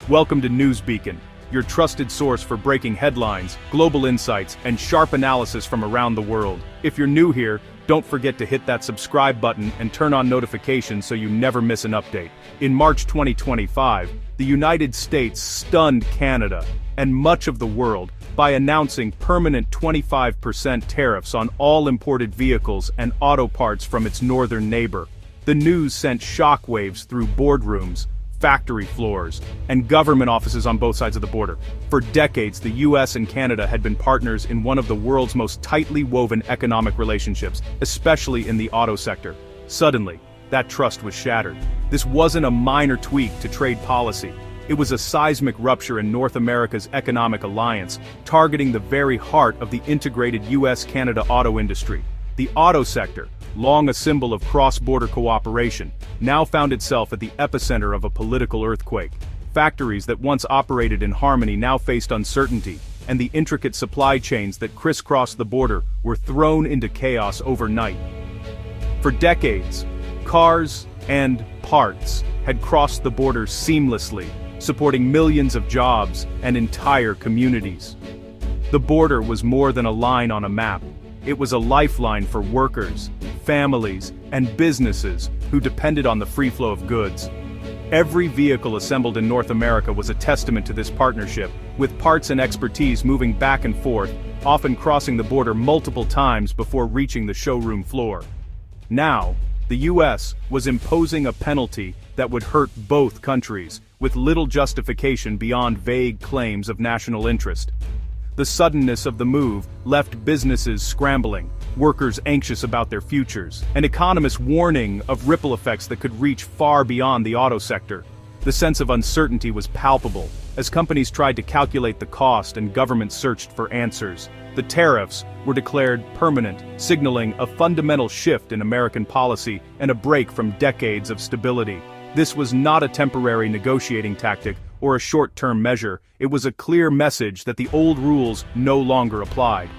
Welcome to News Beacon, your trusted source for breaking headlines, global insights, and sharp analysis from around the world. If you're new here, don't forget to hit that subscribe button and turn on notifications so you never miss an update. In March 2025, the United States stunned Canada and much of the world by announcing permanent 25% tariffs on all imported vehicles and auto parts from its northern neighbor. The news sent shockwaves through boardrooms, factory floors, and government offices on both sides of the border. For decades, the US and Canada had been partners in one of the world's most tightly woven economic relationships, especially in the auto sector. Suddenly, that trust was shattered. This wasn't a minor tweak to trade policy. It was a seismic rupture in North America's economic alliance, targeting the very heart of the integrated US-Canada auto industry. The auto sector, long a symbol of cross-border cooperation, now found itself at the epicenter of a political earthquake. Factories that once operated in harmony now faced uncertainty, and the intricate supply chains that crisscrossed the border were thrown into chaos overnight. For decades, cars and parts had crossed the border seamlessly, supporting millions of jobs and entire communities. The border was more than a line on a map. It was a lifeline for workers, families, and businesses who depended on the free flow of goods. Every vehicle assembled in North America was a testament to this partnership, with parts and expertise moving back and forth, often crossing the border multiple times before reaching the showroom floor. Now, the US was imposing a penalty that would hurt both countries, with little justification beyond vague claims of national interest. The suddenness of the move left businesses scrambling, workers anxious about their futures, and economists warning of ripple effects that could reach far beyond the auto sector. The sense of uncertainty was palpable, as companies tried to calculate the cost and governments searched for answers. The tariffs were declared permanent, signaling a fundamental shift in American policy and a break from decades of stability. This was not a temporary negotiating tactic or a short-term measure. It was a clear message that the old rules no longer applied.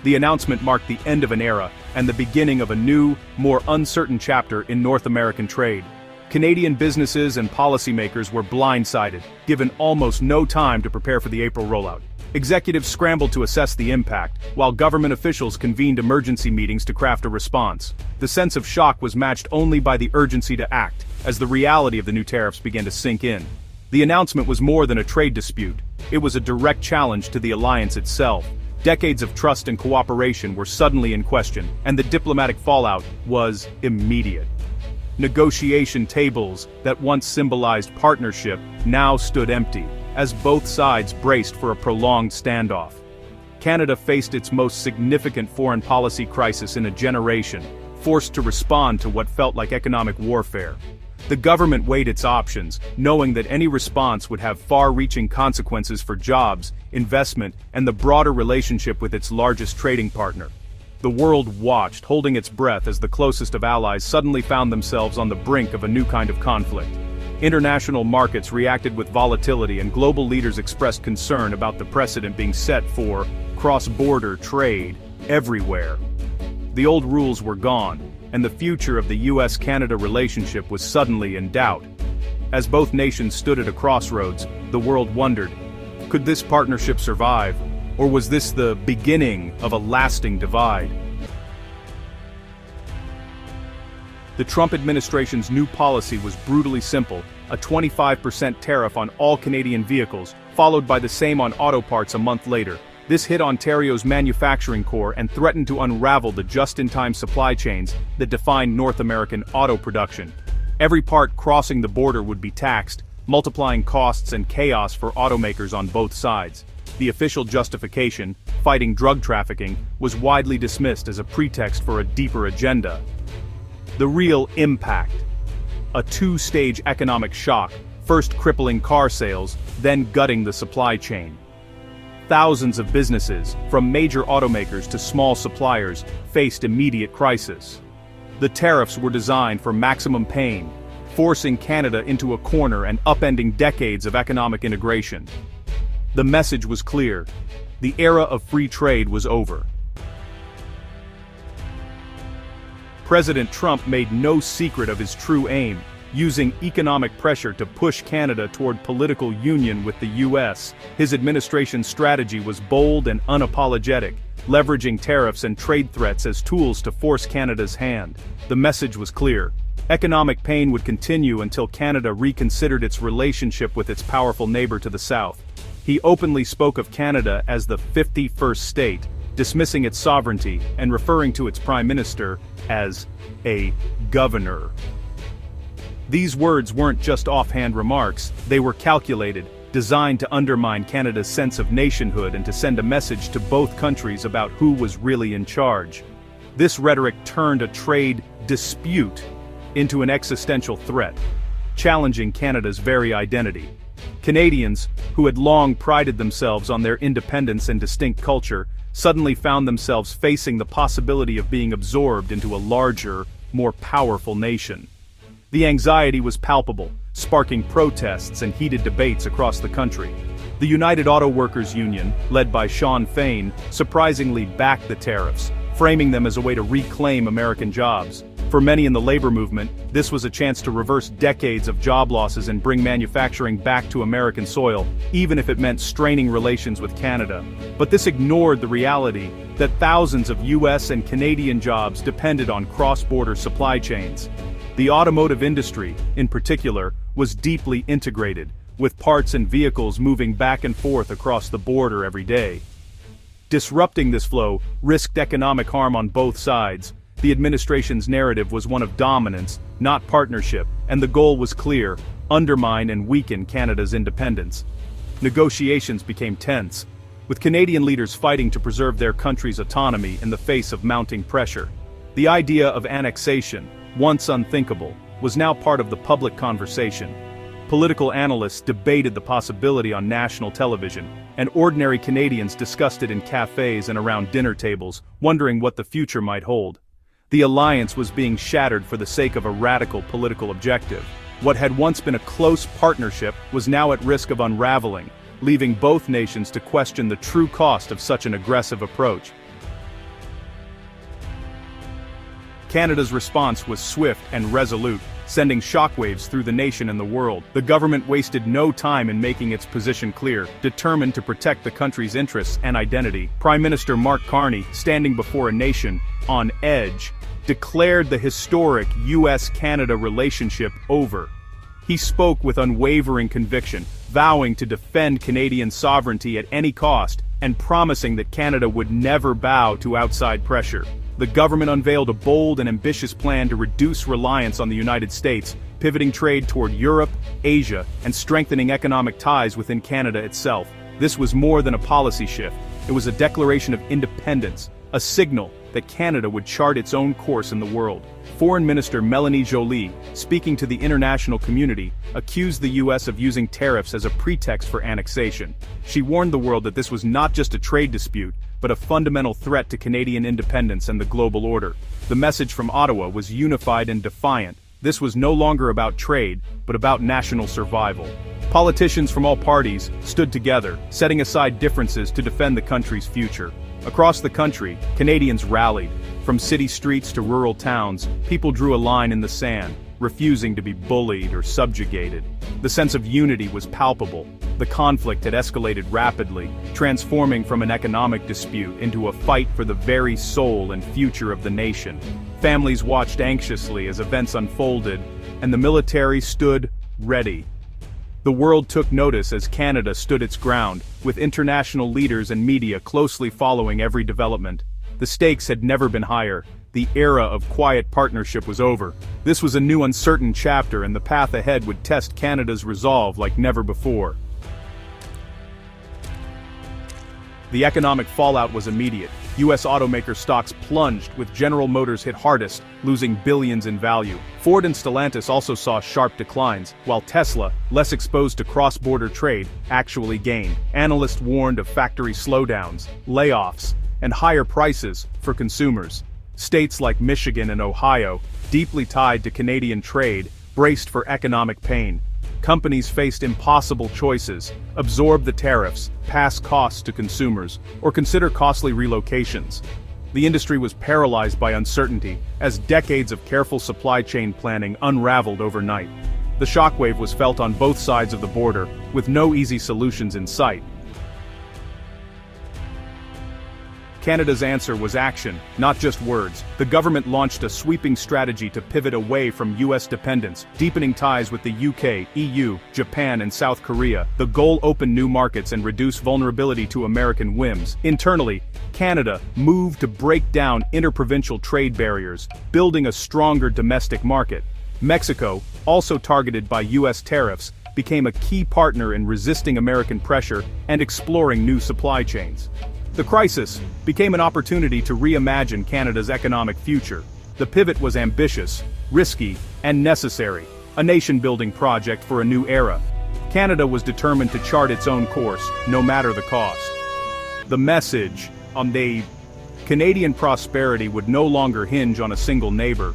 The announcement marked the end of an era and the beginning of a new, more uncertain chapter in North American trade. Canadian businesses and policymakers were blindsided, given almost no time to prepare for the April rollout. Executives scrambled to assess the impact, while government officials convened emergency meetings to craft a response. The sense of shock was matched only by the urgency to act, as the reality of the new tariffs began to sink in. The announcement was more than a trade dispute. It was a direct challenge to the alliance itself. Decades of trust and cooperation were suddenly in question, and the diplomatic fallout was immediate. Negotiation tables that once symbolized partnership now stood empty, as both sides braced for a prolonged standoff. Canada faced its most significant foreign policy crisis in a generation, forced to respond to what felt like economic warfare. The government weighed its options, knowing that any response would have far-reaching consequences for jobs, investment, and the broader relationship with its largest trading partner. The world watched, holding its breath as the closest of allies suddenly found themselves on the brink of a new kind of conflict. International markets reacted with volatility, and global leaders expressed concern about the precedent being set for cross-border trade everywhere. The old rules were gone, and the future of the US-Canada relationship was suddenly in doubt. As both nations stood at a crossroads, the world wondered, could this partnership survive, or was this the beginning of a lasting divide? The Trump administration's new policy was brutally simple: a 25% tariff on all Canadian vehicles, followed by the same on auto parts a month later. This hit Ontario's manufacturing core and threatened to unravel the just-in-time supply chains that define North American auto production. Every part crossing the border would be taxed, multiplying costs and chaos for automakers on both sides. The official justification, fighting drug trafficking, was widely dismissed as a pretext for a deeper agenda. The real impact: a two-stage economic shock, first crippling car sales, then gutting the supply chain. Thousands of businesses, from major automakers to small suppliers, faced immediate crisis. The tariffs were designed for maximum pain, forcing Canada into a corner and upending decades of economic integration. The message was clear: the era of free trade was over. President Trump made no secret of his true aim: using economic pressure to push Canada toward political union with the US. His administration's strategy was bold and unapologetic, leveraging tariffs and trade threats as tools to force Canada's hand. The message was clear. Economic pain would continue until Canada reconsidered its relationship with its powerful neighbor to the south. He openly spoke of Canada as the 51st state, dismissing its sovereignty and referring to its prime minister as a governor. These words weren't just offhand remarks, they were calculated, designed to undermine Canada's sense of nationhood and to send a message to both countries about who was really in charge. This rhetoric turned a trade dispute into an existential threat, challenging Canada's very identity. Canadians, who had long prided themselves on their independence and distinct culture, suddenly found themselves facing the possibility of being absorbed into a larger, more powerful nation. The anxiety was palpable, sparking protests and heated debates across the country. The United Auto Workers Union, led by Sean Fain, surprisingly backed the tariffs, framing them as a way to reclaim American jobs. For many in the labor movement, this was a chance to reverse decades of job losses and bring manufacturing back to American soil, even if it meant straining relations with Canada. But this ignored the reality that thousands of US and Canadian jobs depended on cross-border supply chains. The automotive industry, in particular, was deeply integrated, with parts and vehicles moving back and forth across the border every day. Disrupting this flow risked economic harm on both sides. The administration's narrative was one of dominance, not partnership, and the goal was clear: undermine and weaken Canada's independence. Negotiations became tense, with Canadian leaders fighting to preserve their country's autonomy in the face of mounting pressure. The idea of annexation, once unthinkable, was now part of the public conversation. Political analysts debated the possibility on national television, and ordinary Canadians discussed it in cafes and around dinner tables, wondering what the future might hold. The alliance was being shattered for the sake of a radical political objective. What had once been a close partnership was now at risk of unraveling, leaving both nations to question the true cost of such an aggressive approach. Canada's response was swift and resolute, sending shockwaves through the nation and the world. The government wasted no time in making its position clear, determined to protect the country's interests and identity. Prime Minister Mark Carney, standing before a nation on edge, declared the historic US-Canada relationship over. He spoke with unwavering conviction, vowing to defend Canadian sovereignty at any cost, and promising that Canada would never bow to outside pressure. The government unveiled a bold and ambitious plan to reduce reliance on the United States, pivoting trade toward Europe, Asia, and strengthening economic ties within Canada itself. This was more than a policy shift. It was a declaration of independence, a signal that Canada would chart its own course in the world. Foreign Minister Mélanie Joly, speaking to the international community, accused the US of using tariffs as a pretext for annexation. She warned the world that this was not just a trade dispute, but a fundamental threat to Canadian independence and the global order. The message from Ottawa was unified and defiant. This was no longer about trade, but about national survival. Politicians from all parties stood together, setting aside differences to defend the country's future. Across the country, Canadians rallied. From city streets to rural towns, people drew a line in the sand, refusing to be bullied or subjugated. The sense of unity was palpable. The conflict had escalated rapidly, transforming from an economic dispute into a fight for the very soul and future of the nation. Families watched anxiously as events unfolded, and the military stood ready. The world took notice as Canada stood its ground, with international leaders and media closely following every development. The stakes had never been higher. The era of quiet partnership was over. This was a new uncertain chapter, and the path ahead would test Canada's resolve like never before. The economic fallout was immediate. US automaker stocks plunged, with General Motors hit hardest, losing billions in value. Ford and Stellantis also saw sharp declines, while Tesla, less exposed to cross-border trade, actually gained. Analysts warned of factory slowdowns, layoffs, and higher prices for consumers. States like Michigan and Ohio, deeply tied to Canadian trade, braced for economic pain. Companies faced impossible choices: absorb the tariffs, pass costs to consumers, or consider costly relocations. The industry was paralyzed by uncertainty, as decades of careful supply chain planning unraveled overnight. The shockwave was felt on both sides of the border, with no easy solutions in sight. Canada's answer was action, not just words. The government launched a sweeping strategy to pivot away from US dependence, deepening ties with the UK, EU, Japan and South Korea. The goal: open new markets and reduce vulnerability to American whims. Internally, Canada moved to break down interprovincial trade barriers, building a stronger domestic market. Mexico, also targeted by US tariffs, became a key partner in resisting American pressure and exploring new supply chains. The crisis became an opportunity to reimagine Canada's economic future. The pivot was ambitious, risky, and necessary, a nation-building project for a new era. Canada was determined to chart its own course, no matter the cost. The message on the Canadian prosperity would no longer hinge on a single neighbor.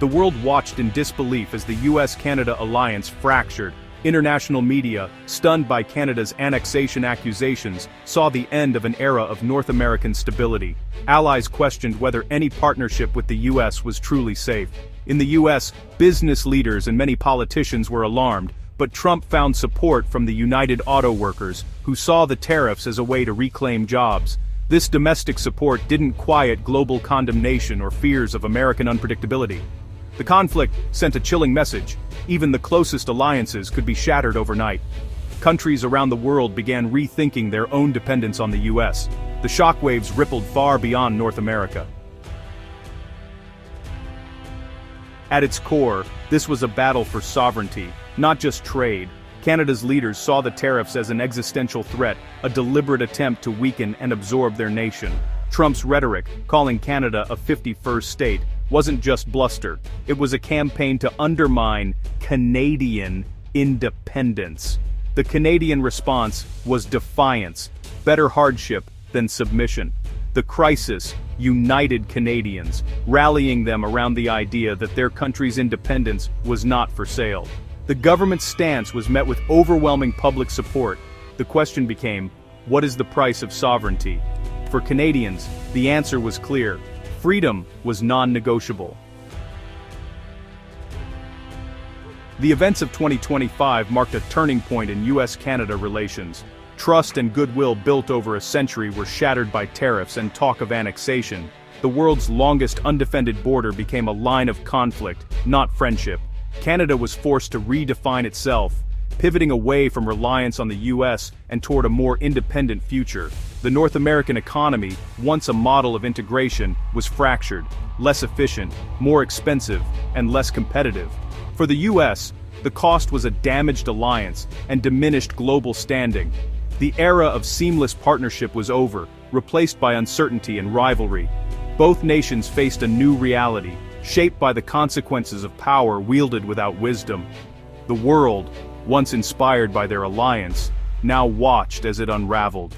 The world watched in disbelief as the US-Canada alliance fractured. International media, stunned by Canada's annexation accusations, saw the end of an era of North American stability. Allies questioned whether any partnership with the US was truly safe. In the US, business leaders and many politicians were alarmed, but Trump found support from the United Auto Workers, who saw the tariffs as a way to reclaim jobs. This domestic support didn't quiet global condemnation or fears of American unpredictability. The conflict sent a chilling message. Even the closest alliances could be shattered overnight. Countries around the world began rethinking their own dependence on the US. The shockwaves rippled far beyond North America. At its core, this was a battle for sovereignty, not just trade. Canada's leaders saw the tariffs as an existential threat, a deliberate attempt to weaken and absorb their nation. Trump's rhetoric, calling Canada a 51st state, wasn't just bluster. It was a campaign to undermine Canadian independence. The Canadian response was defiance, better hardship than submission. The crisis united Canadians, rallying them around the idea that their country's independence was not for sale. The government's stance was met with overwhelming public support. The question became, what is the price of sovereignty? For Canadians, the answer was clear. Freedom was non-negotiable. The events of 2025 marked a turning point in US-Canada relations. Trust and goodwill built over a century were shattered by tariffs and talk of annexation. The world's longest undefended border became a line of conflict, not friendship. Canada was forced to redefine itself, pivoting away from reliance on the US and toward a more independent future. The North American economy, once a model of integration, was fractured, less efficient, more expensive, and less competitive. For the US, the cost was a damaged alliance and diminished global standing. The era of seamless partnership was over, replaced by uncertainty and rivalry. Both nations faced a new reality, shaped by the consequences of power wielded without wisdom. The world, once inspired by their alliance, now watched as it unraveled.